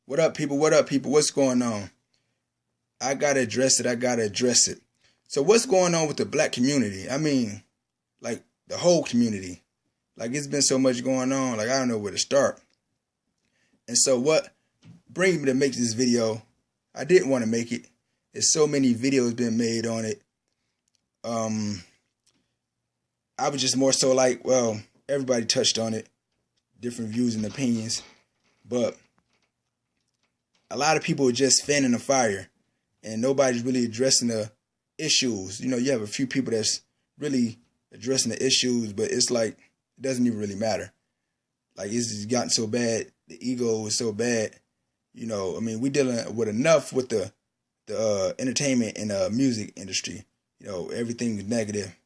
What up, people? What up, people? What's going on? I gotta address it. I gotta address it. So what's going on with the black community? I mean, like the whole community. Like it's been so much going on. Like I don't know where to start. And so what brings me to make this video? I didn't want to make it. There's so many videos been made on it. I was just more so like, well, everybody touched on it, different views and opinions, but a lot of people are just fanning the fire, and nobody's really addressing the issues. You know, you have a few people that's really addressing the issues, but it's like it doesn't even really matter. Like it's just gotten so bad, the ego is so bad. You know, I mean, we dealing with enough with the entertainment and music industry. You know, everything is negative.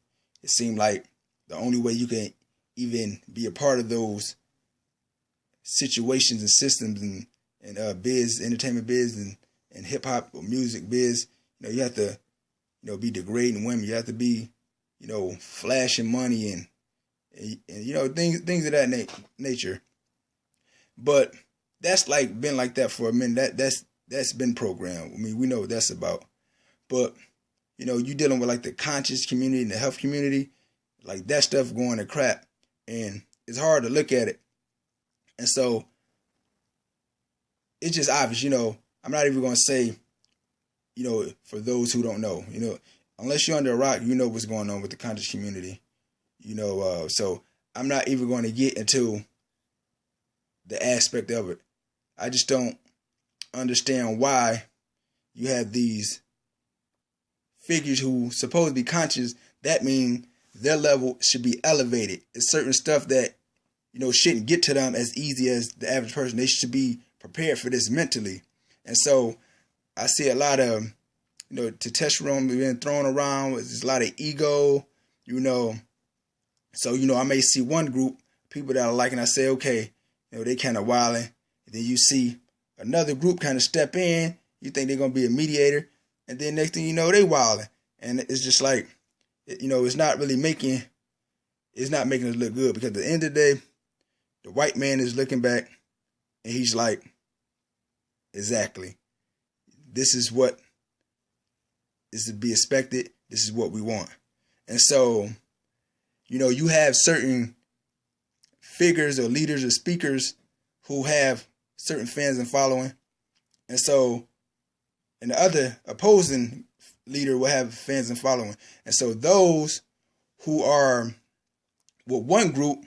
It seemed like the only way you can even be a part of those situations and systems and biz, entertainment biz and hip hop or music biz, you know, you have to, you know, be degrading women. You have to be, you know, flashing money and you know, things of that nature. But that's like been like that for a minute. That's been programmed. I mean, we know what that's about. But you know, you dealing with like the conscious community and the health community, like that stuff going to crap, and it's hard to look at it. And so it's just obvious, you know. I'm not even going to say, you know, for those who don't know, you know, unless you're under a rock, you know what's going on with the conscious community, you know. So I'm not even going to get into the aspect of it. I just don't understand why you have these figures who supposed to be conscious. That means their level should be elevated. It's certain stuff that, you know, shouldn't get to them as easy as the average person. They should be prepared for this mentally. And so I see a lot of, you know, testosterone being thrown around. There's a lot of ego, you know. So, you know, I may see one group, people that I like, and I say, okay, you know, they kind of wilding. And then you see another group kind of step in. You think they're going to be a mediator. And then next thing you know, they wilding. And it's just like, you know, it's not making us look good, because at the end of the day, the white man is looking back and he's like, exactly, this is what is to be expected. This is what we want. And so, you know, you have certain figures or leaders or speakers who have certain fans and following. And so, and the other opposing leader will have fans and following. And so those who are with one group,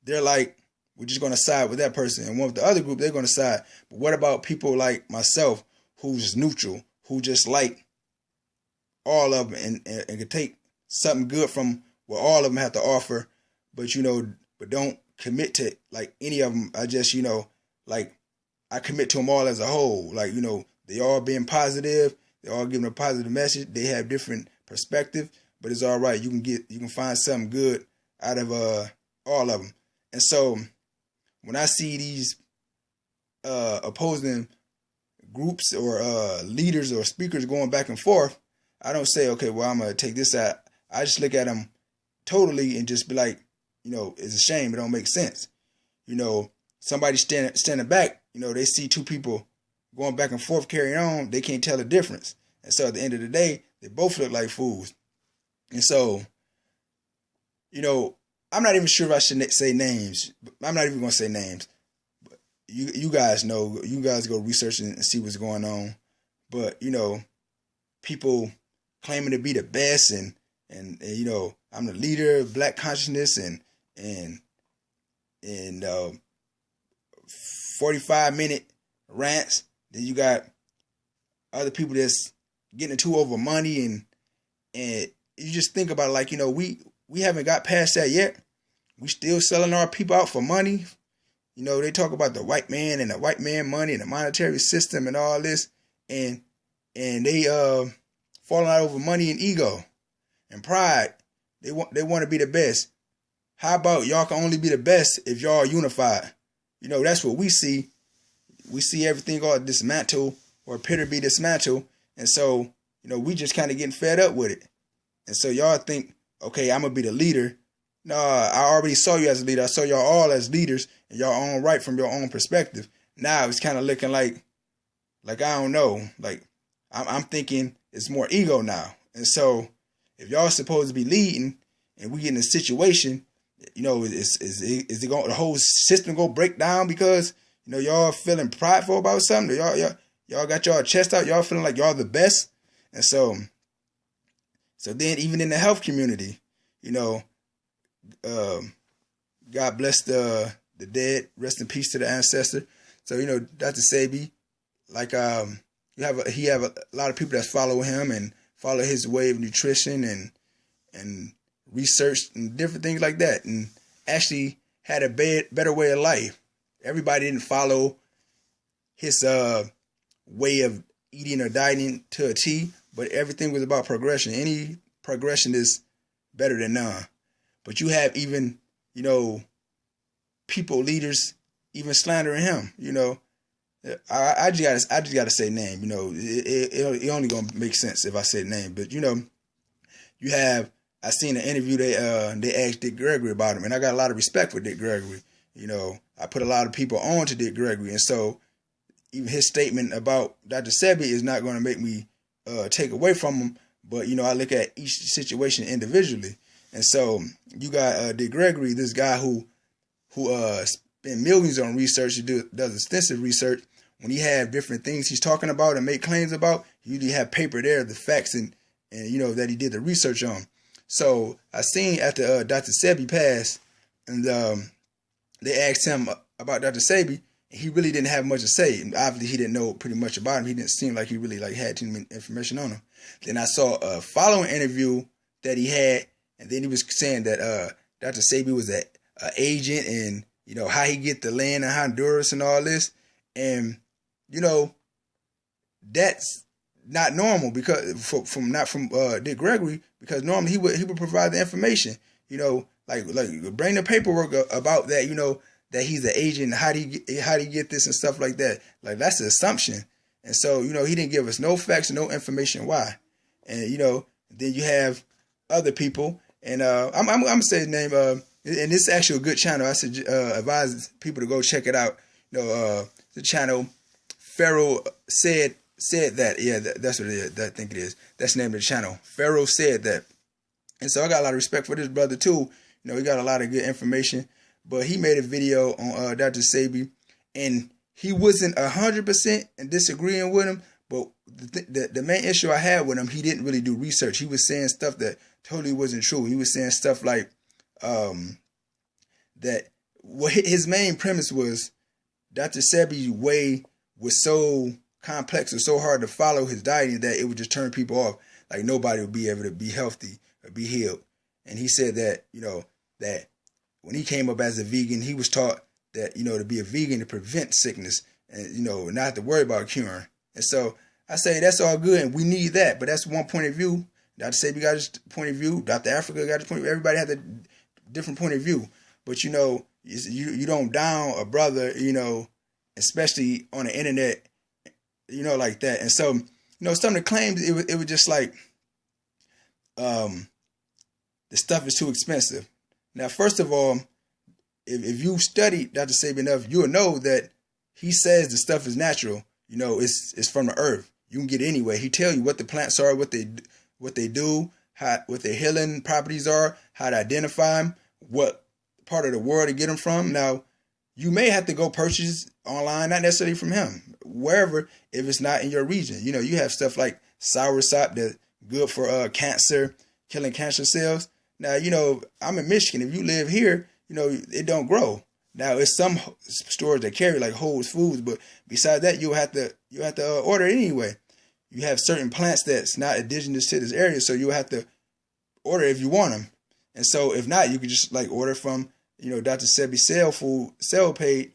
they're like, we're just going to side with that person. And one with the other group, they're going to side. But what about people like myself, who's neutral, who just like all of them and can take something good from what all of them have to offer, but, you know, but don't commit to like any of them. I just, you know, like I commit to them all as a whole. Like, you know, they all being positive. They're all giving a positive message. They have different perspective, but it's all right. You can find something good out of all of them. And so when I see these opposing groups or leaders or speakers going back and forth, I don't say, okay, well, I'm gonna take this out. I just look at them totally and just be like, you know, it's a shame. It don't make sense. You know, somebody standing back, you know, they see two people going back and forth, carrying on, they can't tell the difference. And so at the end of the day, they both look like fools. And so, you know, I'm not even sure if I should say names. I'm not even going to say names. But you guys know. You guys go research and see what's going on. But, you know, people claiming to be the best and you know, I'm the leader of black consciousness and 45-minute rants. Then you got other people that's getting into over money and you just think about it like, you know, we haven't got past that yet. We still selling our people out for money. You know, they talk about the white man and the white man money and the monetary system and all this, and they falling out over money and ego and pride. They want to be the best. How about y'all can only be the best if y'all are unified? You know, that's what we see. We see everything all dismantled or appear to be dismantled. And so, you know, we just kind of getting fed up with it. And so y'all think, okay, I'm going to be the leader. No, I already saw you as a leader. I saw y'all all as leaders in your own right from your own perspective. now it's kind of looking like I don't know, like I'm thinking it's more ego now. And so if y'all supposed to be leading and we get in a situation, is it going the whole system go break down because y'all feeling prideful about something? Y'all got y'all chest out, y'all feeling like y'all the best. And so then even in the health community, God bless the dead, rest in peace to the ancestor. So Dr. Sebi, like he have a lot of people that follow him and follow his way of nutrition and research and different things like that, and actually had a better way of life. Everybody didn't follow his way of eating or dieting to a T, but everything was about progression. Any progression is better than none. But you have even, people, leaders, even slandering him. I just gotta say name. It only gonna make sense if I say name. But you have. I seen an interview they asked Dick Gregory about him, and I got a lot of respect for Dick Gregory. I put a lot of people on to Dick Gregory, and so even his statement about Dr. Sebi is not going to make me take away from him. But I look at each situation individually, and so you got Dick Gregory, this guy who spent millions on research, does extensive research. When he have different things he's talking about and make claims about, he usually have paper there, the facts and that he did the research on. So I seen after Dr. Sebi passed, and they asked him about Dr. Sebi, and he really didn't have much to say. And obviously, he didn't know pretty much about him. He didn't seem like he really had too much information on him. Then I saw a following interview that he had, and then he was saying that Dr. Sebi was an agent, and how he get the land in Honduras and all this, and that's not normal because from Dick Gregory, because normally he would provide the information, like bring the paperwork about that, that he's an agent, how do you get this and stuff like that. Like that's an assumption. And so, he didn't give us no facts, no information why. And then you have other people, and I'm gonna say his name, and this is actually a good channel. I advise people to go check it out. The channel Pharaoh said that. Yeah, that's what it is. I think it is. That's the name of the channel. Pharaoh said that. And so I got a lot of respect for this brother too. He got a lot of good information. But he made a video on Dr. Sebi, and he wasn't 100% in disagreeing with him. But the main issue I had with him, he didn't really do research. He was saying stuff that totally wasn't true. He was saying stuff like that. What his main premise was, Dr. Sebi's way was so complex or so hard to follow his dieting that it would just turn people off. Like nobody would be able to be healthy or be healed. And he said that, that when he came up as a vegan, he was taught that, to be a vegan to prevent sickness and, not have to worry about curing. And so I say that's all good and we need that, but that's one point of view. Dr. Sebi got his point of view. Dr. Africa got his point of view. Everybody has a different point of view. But, you don't down a brother, especially on the internet, like that. And so, some of the claims, it was just like, the stuff is too expensive. Now, first of all, if you study Dr. Sebi enough, you'll know that he says the stuff is natural. It's from the earth. You can get it anyway. He tell you what the plants are, what they do, what their healing properties are, how to identify them, what part of the world to get them from. Now, you may have to go purchase online, not necessarily from him, wherever, if it's not in your region. You have stuff like soursop that's good for cancer, killing cancer cells. Now, I'm in Michigan. If you live here, it don't grow. Now, it's some stores that carry like Whole Foods, but besides that, you have to order it anyway. You have certain plants that's not indigenous to this area, so you have to order if you want them. And so, if not, you can just like order from Dr. Sebi sell page.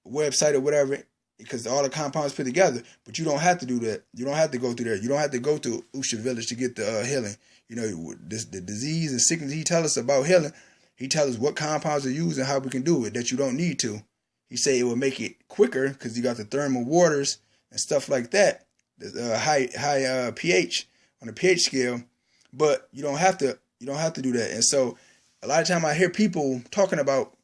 Website or whatever, because all the compounds put together. But you don't have to do that. You don't have to go through there. You don't have to go to Usha Village to get the healing. The disease and sickness he tell us about healing. He tell us what compounds are used and how we can do it, that you don't need to. He say it will make it quicker because you got the thermal waters and stuff like that. The high pH on the pH scale, but you don't have to do that. And so a lot of time I hear people talking about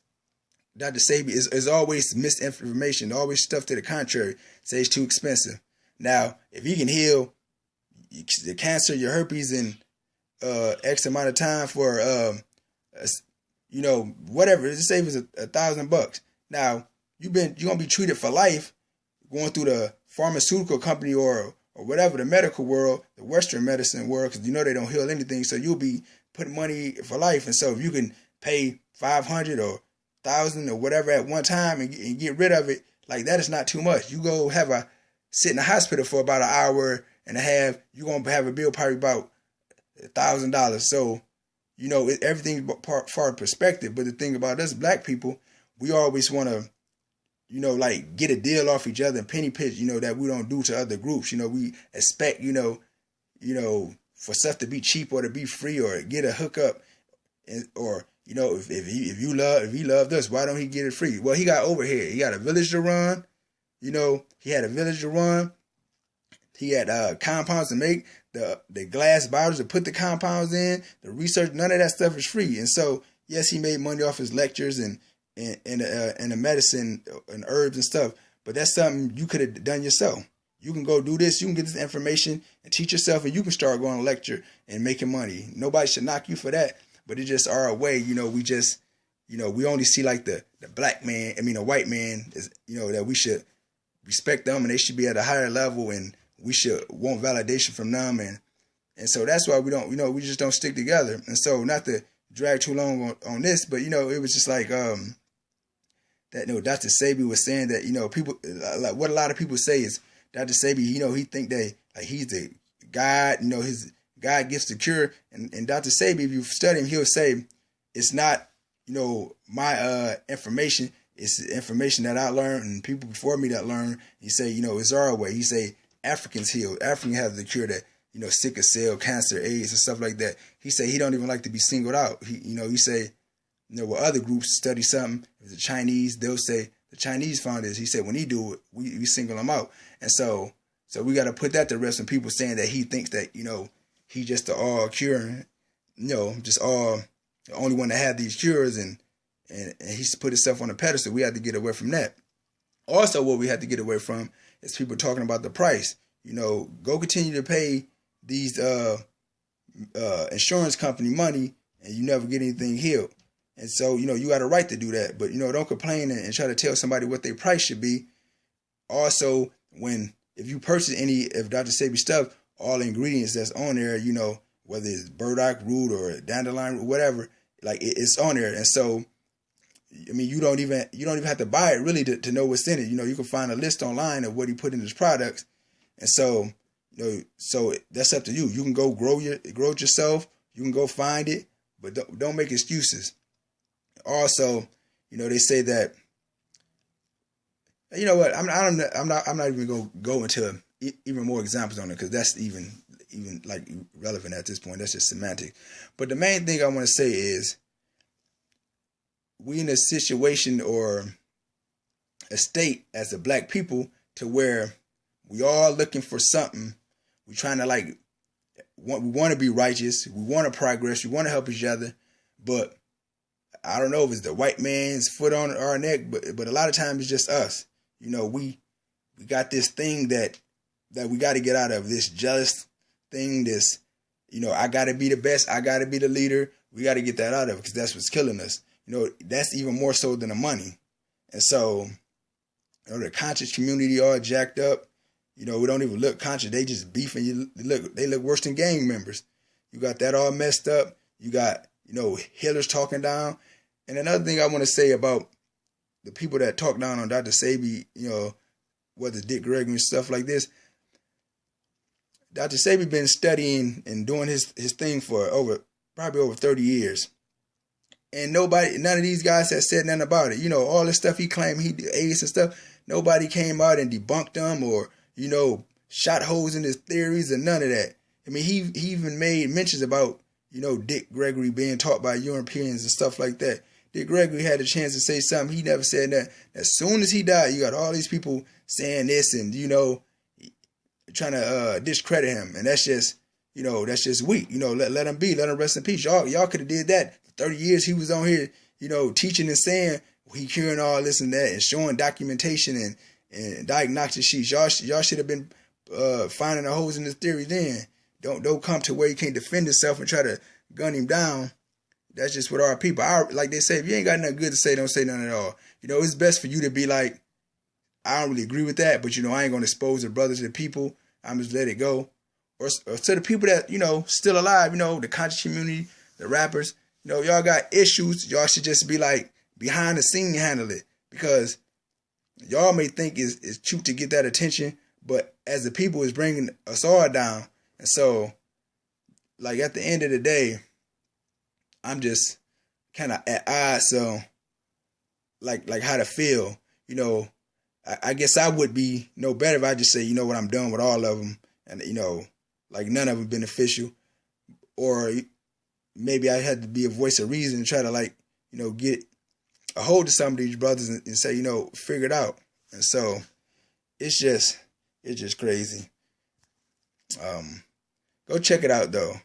Dr. Sebi is always misinformation, always stuff to the contrary. Say it's too expensive. Now, if he can heal the cancer, your herpes in X amount of time for whatever, just say it's $1,000. Now, you're gonna be treated for life, going through the pharmaceutical company or whatever, the medical world, the Western medicine world, because they don't heal anything. So you'll be putting money for life. And so if you can pay 500 or 1,000 or whatever at one time and get rid of it, like that is not too much. You go sit in the hospital for about an hour and a half, you're gonna have a bill probably about $1,000. So everything's far perspective. But the thing about us black people, we always want to like get a deal off each other and penny pinch, that we don't do to other groups. We expect, for stuff to be cheap or to be free or get a hookup, or if he loved us, why don't he get it free? Well, he got overhead. He got a village to run. He had a village to run. He had compounds to make, the glass bottles to put the compounds in, the research. None of that stuff is free. And so, yes, he made money off his lectures and the medicine and herbs and stuff. But that's something you could have done yourself. You can go do this. You can get this information and teach yourself, and you can start going to lecture and making money. Nobody should knock you for that. But it's just our way. We just, we only see like the black man. the white man is, that we should respect them and they should be at a higher level, and we should want validation from them. And so that's why we don't, we just don't stick together. And so, not to drag too long on this, but, it was just like, that Dr. Sebi was saying that people, like what a lot of people say is Dr. Sebi, he think that like he's the God, his God gives the cure, and Dr. Sebi, if you study him, he'll say it's not my information, it's information that I learned and people before me that learned. He say it's our way. He say Africans heal. Africans have the cure that sickle cell, cancer, AIDS, and stuff like that. He say he don't even like to be singled out. He say. Where other groups study something, if the Chinese, they'll say the Chinese found this. He said when he do it, we single him out. And so we got to put that to rest when people saying that he thinks that, he just the all curing, just all the only one to have these cures and he's put himself on a pedestal. We have to get away from that. Also, what we have to get away from is people talking about the price. Go continue to pay these insurance company money and you never get anything healed. And so, you got a right to do that. But, don't complain and try to tell somebody what their price should be. Also, if you purchase any of Dr. Sebi's stuff, all the ingredients that's on there, whether it's burdock root or dandelion root, whatever, like it's on there. And so, you don't even have to buy it really to know what's in it. You can find a list online of what he put in his products. And so, so that's up to you. You can go grow it yourself. You can go find it, but don't make excuses. Also, they say that, what, I'm not even going to go into even more examples on it because that's even like relevant at this point. That's just semantic. But the main thing I want to say is we in a situation or a state as a black people to where we all looking for something. We trying to we want to be righteous. We want to progress. We want to help each other, but I don't know if it's the white man's foot on our neck, but a lot of times it's just us. We got this thing that we got to get out of, this jealous thing, this, I got to be the best. I got to be the leader. We got to get that out of it because that's what's killing us. That's even more so than the money. And so, the conscious community all jacked up. We don't even look conscious. They just beefing. They look worse than gang members. You got that all messed up. You got, healers talking down. And another thing I want to say about the people that talk down on Dr. Sebi, whether Dick Gregory and stuff like this, Dr. Sebi been studying and doing his thing for probably over 30 years. And none of these guys has said nothing about it. All this stuff he claimed he did AIDS and stuff, nobody came out and debunked them or, shot holes in his theories and none of that. He even made mentions about, Dick Gregory being taught by Europeans and stuff like that. Dick Gregory had a chance to say something. He never said that. As soon as he died, you got all these people saying this and, trying to discredit him. And that's just, that's just weak. Let him be. Let him rest in peace. Y'all could have did that. For 30 years he was on here, teaching and saying he curing all this and that and showing documentation and diagnostic sheets. Y'all should have been finding the holes in his theory then. Don't come to where you can't defend yourself and try to gun him down. That's just what our people are. Like they say, if you ain't got nothing good to say, don't say nothing at all. You know, it's best for you to be like, I don't really agree with that, but, you know, I ain't going to expose the brothers to the people. I'm just let it go. Or to the people that, you know, still alive, you know, the conscious community, the rappers, you know, y'all got issues. Y'all should just be like behind the scene handle it, because y'all may think it's cute to get that attention, but as the people is bringing us all down. And so, like, at the end of the day, I'm just kind of at odds. So, like how to feel, you know, I guess I would be no better if I just say, you know what, I'm done with all of them. And, you know, like none of them beneficial. Or maybe I had to be a voice of reason and try to, like, you know, get a hold of some of these brothers and say, you know, figure it out. And so it's just crazy. Go check it out though.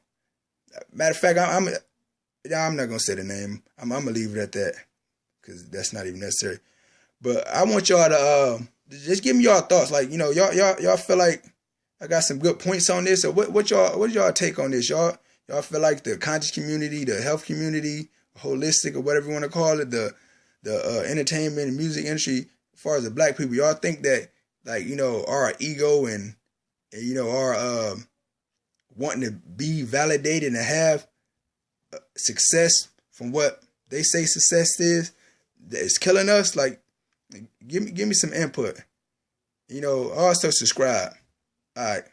Matter of fact, I'm not gonna say the name. I'm gonna leave it at that, because that's not even necessary. But I want y'all to just give me y'all thoughts. Like, you know, y'all feel like I got some good points on this, or what y'all take on this? Y'all feel like the conscious community, the health community, holistic, or whatever you want to call it, the entertainment and music industry, as far as the black people, y'all think that, like, you know, our ego and you know, our wanting to be validated and have success from what they say success is, that is killing us? Like, give me some input. You know, also subscribe. All right.